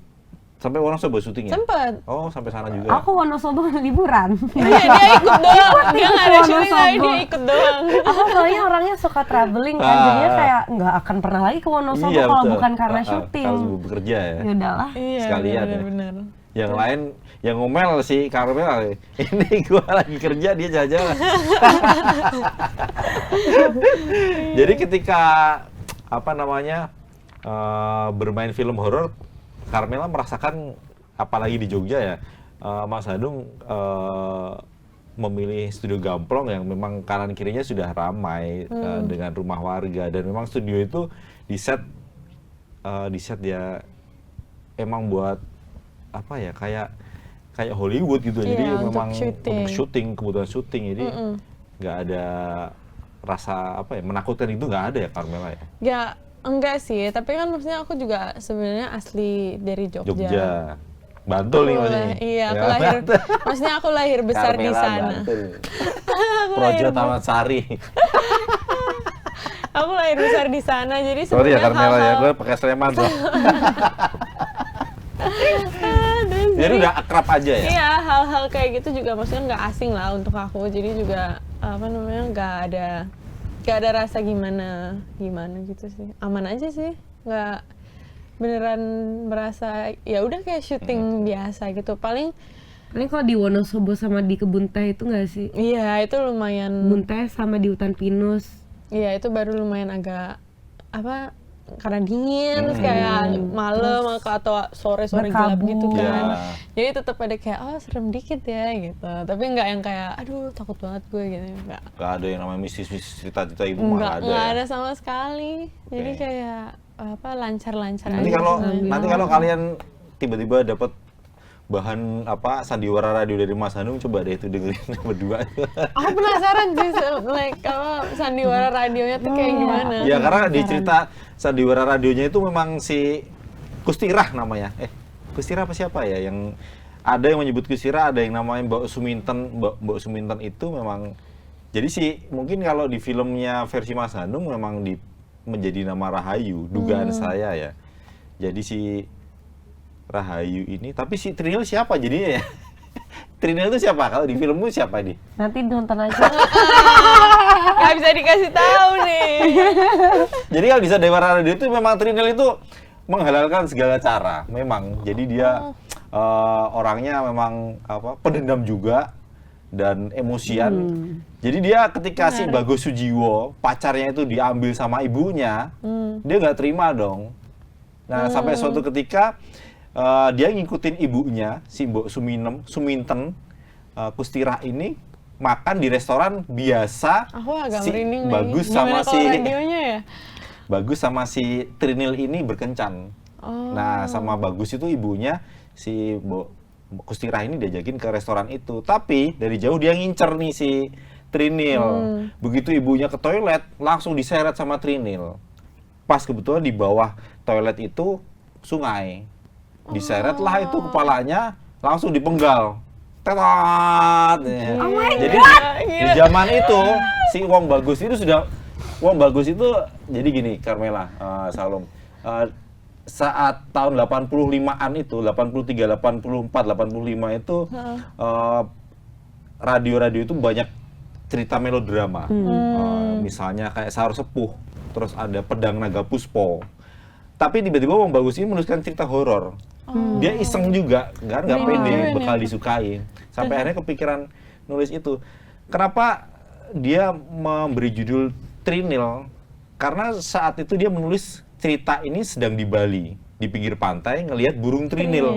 [SPEAKER 1] sampai Wonosobo syutingnya?
[SPEAKER 2] Sempet.
[SPEAKER 1] Oh, sampai sana juga.
[SPEAKER 3] Aku Wonosobo liburan.
[SPEAKER 2] Iya, dia ikut doang. Dia nggak ada syuting lagi,
[SPEAKER 3] Wonosobo.
[SPEAKER 2] dia ikut doang.
[SPEAKER 3] Aku soalnya orangnya suka traveling kan, jadinya kayak nggak akan pernah lagi ke Wonosobo
[SPEAKER 1] Iya,
[SPEAKER 3] kalau
[SPEAKER 1] betul.
[SPEAKER 3] bukan karena syuting.
[SPEAKER 1] Kalau bekerja ya.
[SPEAKER 3] Ya udahlah.
[SPEAKER 2] Iya,
[SPEAKER 1] Sekalian ya.
[SPEAKER 2] benar.
[SPEAKER 1] Yang lain yang ngomel si Carmel, ini gua lagi kerja dia jalan-jalan. Jadi ketika apa namanya bermain film horor, Carmela merasakan apalagi di Jogja ya, Mas Hanung memilih studio Gamplong yang memang kanan kirinya sudah ramai dengan rumah warga, dan memang studio itu di set ya emang buat apa ya, kayak Hollywood gitu.
[SPEAKER 2] Iya,
[SPEAKER 1] Jadi
[SPEAKER 2] untuk
[SPEAKER 1] memang
[SPEAKER 2] syuting.
[SPEAKER 1] untuk syuting, kebutuhan syuting, jadi nggak ada rasa apa ya, menakutkan itu nggak ada ya Carmela ya.
[SPEAKER 2] Ya, enggak sih, tapi kan maksudnya aku juga sebenarnya asli dari Jogja.
[SPEAKER 1] Jogja, Bantul nih maksudnya.
[SPEAKER 2] Iya, aku
[SPEAKER 1] Ya,
[SPEAKER 2] lahir,
[SPEAKER 1] Bantul.
[SPEAKER 2] maksudnya aku lahir besar di
[SPEAKER 1] Carmela,
[SPEAKER 2] sana.
[SPEAKER 1] Bantul.
[SPEAKER 2] Aku
[SPEAKER 1] Projo
[SPEAKER 2] lahir,
[SPEAKER 1] Taman Sari.
[SPEAKER 2] aku lahir besar di sana, jadi
[SPEAKER 1] Sorry ya
[SPEAKER 2] sebenarnya
[SPEAKER 1] Carmela ya,
[SPEAKER 2] hal-hal-
[SPEAKER 1] gue pakai Sleman tuh. Jadi udah akrab aja ya.
[SPEAKER 2] Iya, hal-hal kayak gitu juga maksudnya nggak asing lah untuk aku. Jadi juga apa namanya, nggak ada rasa gimana gitu sih. Aman aja sih, nggak beneran merasa ya udah kayak syuting biasa gitu. Paling
[SPEAKER 3] Paling kalau di Wonosobo sama di kebun teh itu nggak sih?
[SPEAKER 2] iya itu lumayan,
[SPEAKER 3] Kebun teh sama di hutan pinus.
[SPEAKER 2] iya itu baru lumayan agak apa, karena dingin terus kayak malam atau sore-sore gelap
[SPEAKER 3] berkabut.
[SPEAKER 2] gitu kan.
[SPEAKER 1] Iya.
[SPEAKER 2] Jadi tetap ada kayak oh serem dikit ya gitu. Tapi nggak yang kayak aduh takut banget gue gitu. Nggak.
[SPEAKER 1] Gak ada yang namanya mistis-mistis cerita-cerita itu mah
[SPEAKER 2] Nggak
[SPEAKER 1] nggak
[SPEAKER 2] ada
[SPEAKER 1] ya.
[SPEAKER 2] sama sekali. Jadi
[SPEAKER 1] Oke.
[SPEAKER 2] kayak apa lancar-lancar
[SPEAKER 1] Nanti
[SPEAKER 2] aja
[SPEAKER 1] kalau
[SPEAKER 2] semuanya.
[SPEAKER 1] nanti kalau kalian tiba-tiba dapat bahan apa sandiwara radio dari Mas Hanung, coba deh itu dengerin berdua.
[SPEAKER 2] Aku penasaran sih like apa sandiwara radionya tuh kayak gimana.
[SPEAKER 1] Ya karena di cerita sandiwara radionya itu memang si Kustirah namanya. Kustirah apa siapa ya? Yang ada yang menyebut Kustirah, ada yang namanya Mbak Suminten. Mbak Suminten itu memang jadi sih mungkin kalau di filmnya versi Mas Hanung memang menjadi nama Rahayu, dugaan saya ya. Jadi si Rahayu ini, tapi si Trinil siapa jadinya ya? Trinil itu siapa? Kalau di filmmu siapa nih?
[SPEAKER 3] Nanti nonton aja.
[SPEAKER 2] Nggak bisa dikasih tahu nih.
[SPEAKER 1] Jadi kalau di Sandiwara Radio itu memang Trinil itu menghalalkan segala cara, memang. Jadi dia orangnya memang apa, pendendam juga dan emosian. Jadi dia ketika si Bagus Sujiwo pacarnya itu diambil sama ibunya, dia nggak terima dong. Nah sampai suatu ketika dia ngikutin ibunya si Mbok Suminten Kustirah ini makan di restoran biasa.
[SPEAKER 2] Aku agak
[SPEAKER 1] si
[SPEAKER 2] merinding nih.
[SPEAKER 1] Bagus
[SPEAKER 2] Gimana
[SPEAKER 1] sama
[SPEAKER 2] kalau
[SPEAKER 1] si
[SPEAKER 2] radionya ya?
[SPEAKER 1] Bagus sama si Trinil ini berkencan.
[SPEAKER 2] Oh.
[SPEAKER 1] Nah, sama Bagus itu ibunya si Kustirah ini diajakin ke restoran itu. Tapi dari jauh dia ngincer nih si Trinil. Begitu ibunya ke toilet, langsung diseret sama Trinil. Pas kebetulan di bawah toilet itu sungai. Diseret lah itu kepalanya, langsung dipenggal. Tetot. Jadi di zaman itu si Wong Bagus itu jadi gini Carmela, Salom. Saat tahun 85-an itu, 83, 84, 85 itu radio-radio itu banyak cerita melodrama. Misalnya kayak Sahur Sepuh, terus ada Pedang Naga Puspo. Tapi tiba-tiba Wong Bagus ini menuliskan cerita horor. Dia iseng juga, nggak pede bakal disukai. Sampai akhirnya kepikiran nulis itu. Kenapa dia memberi judul Trinil? Karena saat itu dia menulis cerita ini sedang di Bali, di pinggir pantai ngelihat burung trinil.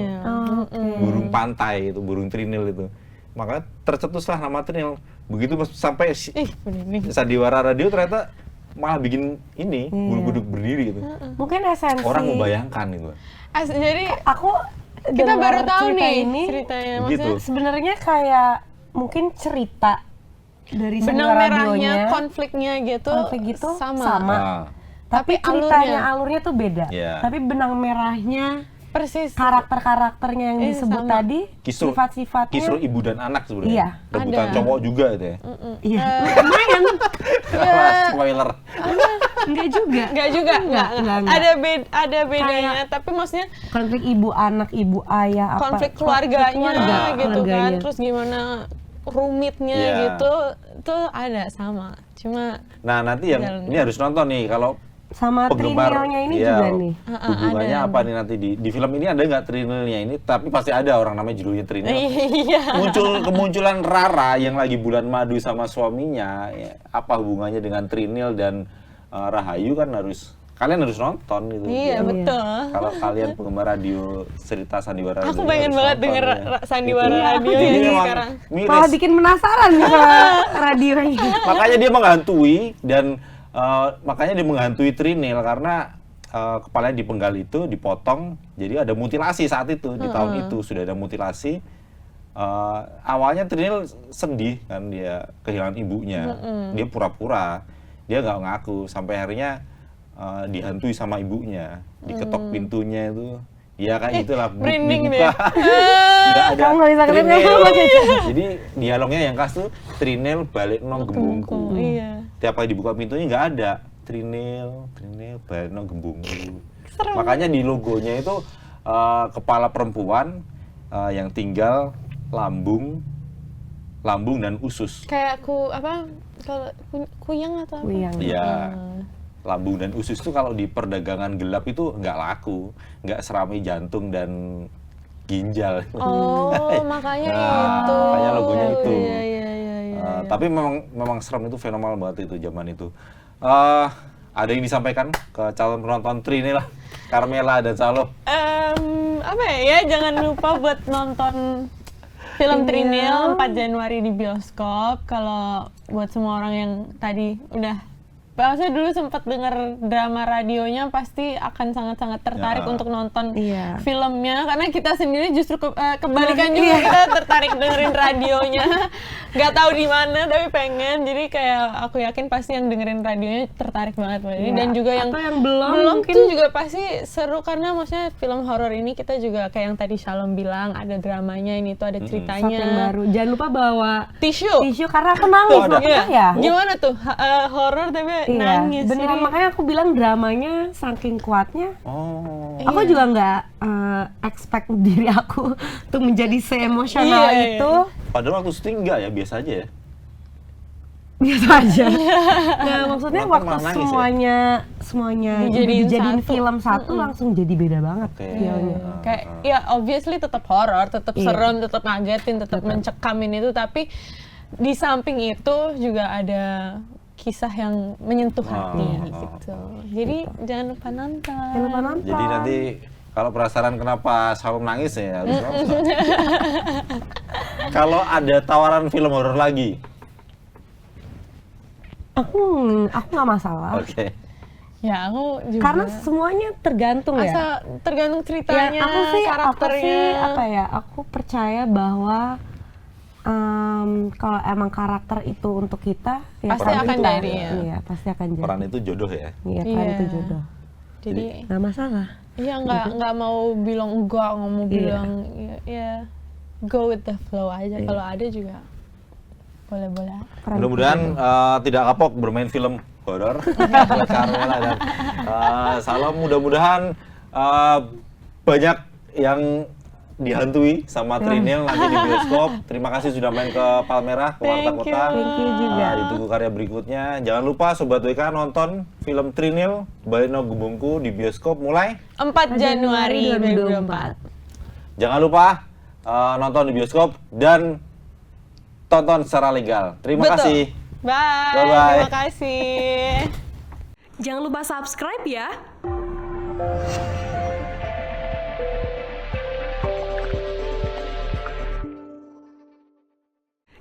[SPEAKER 1] Burung pantai itu, burung trinil itu. Makanya tercetuslah nama Trinil. Begitu sampai
[SPEAKER 2] Ih, merinding.
[SPEAKER 1] Sandiwara Radio ternyata malah bikin ini bulu kuduk berdiri gitu.
[SPEAKER 3] Mungkin esensi.
[SPEAKER 1] Orang membayangkan gitu.
[SPEAKER 2] Jadi
[SPEAKER 3] Aku
[SPEAKER 2] kita
[SPEAKER 3] dengar
[SPEAKER 2] baru tahu
[SPEAKER 3] cerita
[SPEAKER 2] nih
[SPEAKER 3] ini,
[SPEAKER 2] ceritanya.
[SPEAKER 1] Gitu.
[SPEAKER 2] Maksudnya
[SPEAKER 3] sebenarnya kayak mungkin cerita dari
[SPEAKER 2] benang
[SPEAKER 3] senior
[SPEAKER 2] merahnya,
[SPEAKER 3] radionya,
[SPEAKER 2] konfliknya gitu,
[SPEAKER 3] konflik gitu
[SPEAKER 2] sama.
[SPEAKER 1] Nah,
[SPEAKER 3] tapi
[SPEAKER 2] Tapi
[SPEAKER 3] alurnya tuh beda.
[SPEAKER 1] Iya.
[SPEAKER 3] Tapi benang merahnya,
[SPEAKER 2] Persis.
[SPEAKER 3] karakter-karakternya yang disebut
[SPEAKER 2] sama.
[SPEAKER 3] tadi,
[SPEAKER 1] Kisruh
[SPEAKER 3] sifat-sifatnya,
[SPEAKER 1] ibu dan anak sebenarnya.
[SPEAKER 3] Iya.
[SPEAKER 1] Rebutan
[SPEAKER 2] Ada.
[SPEAKER 1] cowok juga itu ya.
[SPEAKER 3] iya, lumayan.
[SPEAKER 1] Spoiler.
[SPEAKER 3] Enggak juga.
[SPEAKER 2] Enggak juga, enggak.
[SPEAKER 3] enggak.
[SPEAKER 2] Ada bedanya, tapi maksudnya
[SPEAKER 3] Konflik ibu anak, ibu ayah, apa?
[SPEAKER 2] konflik keluarganya
[SPEAKER 3] keluarga,
[SPEAKER 2] gitu kan.
[SPEAKER 3] keluarganya.
[SPEAKER 2] Terus gimana rumitnya
[SPEAKER 1] Iya.
[SPEAKER 2] gitu, itu ada sama. Cuma
[SPEAKER 1] Nah, nanti yang
[SPEAKER 2] Jalan.
[SPEAKER 1] ini harus nonton nih kalau
[SPEAKER 3] Sama
[SPEAKER 1] penggemar.
[SPEAKER 3] trinilnya ini
[SPEAKER 1] Iya,
[SPEAKER 3] juga nih.
[SPEAKER 1] Hubungannya apa nih nanti di film ini ada nggak trinilnya ini? Tapi pasti ada orang namanya judulnya trinil.
[SPEAKER 2] iya.
[SPEAKER 1] Kemunculan Rara yang lagi bulan madu sama suaminya, ya, apa hubungannya dengan Trinil dan Rahayu kan kalian harus nonton gitu.
[SPEAKER 2] Iya,
[SPEAKER 1] Ya.
[SPEAKER 2] betul.
[SPEAKER 1] Kalau kalian penggemar radio cerita sandiwara,
[SPEAKER 2] Aku
[SPEAKER 1] radio,
[SPEAKER 2] pengen
[SPEAKER 1] harus
[SPEAKER 2] banget
[SPEAKER 1] nonton,
[SPEAKER 2] denger
[SPEAKER 1] ya.
[SPEAKER 2] sandiwara
[SPEAKER 1] Gitu.
[SPEAKER 2] radio
[SPEAKER 1] Jadi
[SPEAKER 2] ini
[SPEAKER 1] memang
[SPEAKER 2] sekarang.
[SPEAKER 1] miris.
[SPEAKER 3] Malah bikin penasaran nih sama radionya.
[SPEAKER 1] Makanya dia menghantui dan makanya dia menghantui Trinil karena kepalanya dipenggal itu dipotong, jadi ada mutilasi saat itu di tahun itu sudah ada mutilasi. Awalnya Trinil sedih kan dia kehilangan ibunya, dia pura-pura, dia nggak ngaku sampai akhirnya dihantui sama ibunya, diketok pintunya itu, ya kayak gitulah
[SPEAKER 2] merinding
[SPEAKER 1] dibuka. Nggak ada
[SPEAKER 3] Kamu nggak bisa kelihatan
[SPEAKER 1] Trinil.
[SPEAKER 3] apa gitu.
[SPEAKER 1] Jadi dialognya yang khas tuh Trinil balik nong gembungku.
[SPEAKER 2] Iya.
[SPEAKER 1] Tiap kali dibuka pintunya nggak ada Trinil balik nong gembungku. Makanya di logonya itu kepala perempuan yang tinggal lambung dan usus.
[SPEAKER 2] Kayak kalau kuyang atau apa?
[SPEAKER 3] Kuyang.
[SPEAKER 1] Iya. Lambung dan usus itu kalau di perdagangan gelap itu nggak laku, nggak seramai jantung dan ginjal.
[SPEAKER 2] Oh, makanya
[SPEAKER 1] Nah,
[SPEAKER 2] itu.
[SPEAKER 1] makanya logonya itu.
[SPEAKER 2] Iya.
[SPEAKER 1] Tapi memang serem itu, fenomenal banget itu zaman itu. Ada yang disampaikan ke calon penonton Trini lah, Carmela dan Salo.
[SPEAKER 2] Apa ya? Jangan lupa buat nonton film Trinil 4 Januari di bioskop. Kalau buat semua orang yang tadi udah maksudnya dulu sempat dengar drama radionya pasti akan sangat-sangat tertarik
[SPEAKER 1] Ya.
[SPEAKER 2] untuk nonton
[SPEAKER 3] Iya.
[SPEAKER 2] filmnya karena kita sendiri justru kebalikan juga, kita tertarik dengerin radionya, nggak tahu di mana tapi pengen, jadi kayak aku yakin pasti yang dengerin radionya tertarik banget ini.
[SPEAKER 3] Iya.
[SPEAKER 2] Dan juga yang
[SPEAKER 3] Atau yang belum mungkin
[SPEAKER 2] tuh juga pasti seru karena maksudnya film horor ini kita juga kayak yang tadi Shalom bilang ada dramanya, ini tuh ada
[SPEAKER 3] sesuatu
[SPEAKER 2] ceritanya.
[SPEAKER 3] yang baru. Jangan lupa bawa
[SPEAKER 2] Tisu.
[SPEAKER 3] karena aku nangis
[SPEAKER 1] Oh, ada.
[SPEAKER 3] waktu
[SPEAKER 2] Iya.
[SPEAKER 3] itu ya.
[SPEAKER 2] Gimana tuh horor tapi nangis.
[SPEAKER 3] Beneran,
[SPEAKER 2] Jadi-
[SPEAKER 3] makanya aku bilang dramanya saking kuatnya.
[SPEAKER 1] Oh.
[SPEAKER 3] Aku juga nggak expect diri aku untuk menjadi seemosional
[SPEAKER 2] Iya.
[SPEAKER 3] itu.
[SPEAKER 1] Padahal waktu syuting enggak ya, biasa aja ya.
[SPEAKER 3] Biasa aja. Nah, maksudnya
[SPEAKER 1] Nonton
[SPEAKER 3] waktu
[SPEAKER 1] malah nangis ya?
[SPEAKER 3] semuanya
[SPEAKER 2] Dijadiin
[SPEAKER 3] dijadiin
[SPEAKER 2] satu.
[SPEAKER 3] film satu langsung jadi beda banget
[SPEAKER 1] Oke.
[SPEAKER 3] feelnya.
[SPEAKER 2] Kayak ya obviously tetap horor, tetap
[SPEAKER 3] Iya.
[SPEAKER 2] serem, tetap ngagetin, tetap mencekamin itu, tapi di samping itu juga ada kisah yang menyentuh hati gitu. Jadi jangan lupa nonton.
[SPEAKER 3] Jangan lupa nonton.
[SPEAKER 1] Jadi nanti kalau penasaran kenapa Shalom nangis ya harus nonton. Kalau ada tawaran film horor lagi,
[SPEAKER 3] Aku nggak masalah.
[SPEAKER 1] oke.
[SPEAKER 2] Ya aku juga.
[SPEAKER 3] Karena semuanya tergantung ya.
[SPEAKER 2] asal tergantung ceritanya,
[SPEAKER 3] Ya, aku sih
[SPEAKER 2] karakternya.
[SPEAKER 3] apa ya? Aku percaya bahwa kalau emang karakter itu untuk kita, ya
[SPEAKER 2] Pasti
[SPEAKER 3] peran
[SPEAKER 2] akan
[SPEAKER 3] itu
[SPEAKER 2] dari,
[SPEAKER 3] ada.
[SPEAKER 2] ya.
[SPEAKER 3] Iya, pasti akan jadi.
[SPEAKER 1] Peran itu jodoh ya.
[SPEAKER 3] Iya, peran
[SPEAKER 2] Iya.
[SPEAKER 3] itu jodoh.
[SPEAKER 2] Jadi
[SPEAKER 3] Nggak masalah.
[SPEAKER 2] ya nggak mau bilang enggak, nggak mau
[SPEAKER 3] Iya.
[SPEAKER 2] bilang ya go with the flow aja. Kalau ada juga boleh-boleh.
[SPEAKER 3] Peran
[SPEAKER 1] Mudah-mudahan tidak kapok bermain film horor oleh Carmela dan Shalom. Mudah-mudahan banyak yang dihantui sama Trinil nanti di bioskop. Terima kasih sudah main ke Palmerah, ke Warta
[SPEAKER 2] Thank you.
[SPEAKER 1] Kota.
[SPEAKER 3] Thank you juga.
[SPEAKER 1] Ditunggu karya berikutnya. Jangan lupa Sobat WK nonton film Trinil Baleno Gembungku di bioskop mulai
[SPEAKER 2] 4 Januari 2024.
[SPEAKER 1] Jangan lupa nonton di bioskop dan tonton secara legal. Terima
[SPEAKER 2] Betul.
[SPEAKER 1] kasih.
[SPEAKER 2] Bye.
[SPEAKER 1] Bye-bye.
[SPEAKER 2] Terima kasih.
[SPEAKER 8] Jangan lupa subscribe ya.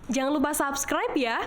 [SPEAKER 8] Jangan lupa subscribe ya.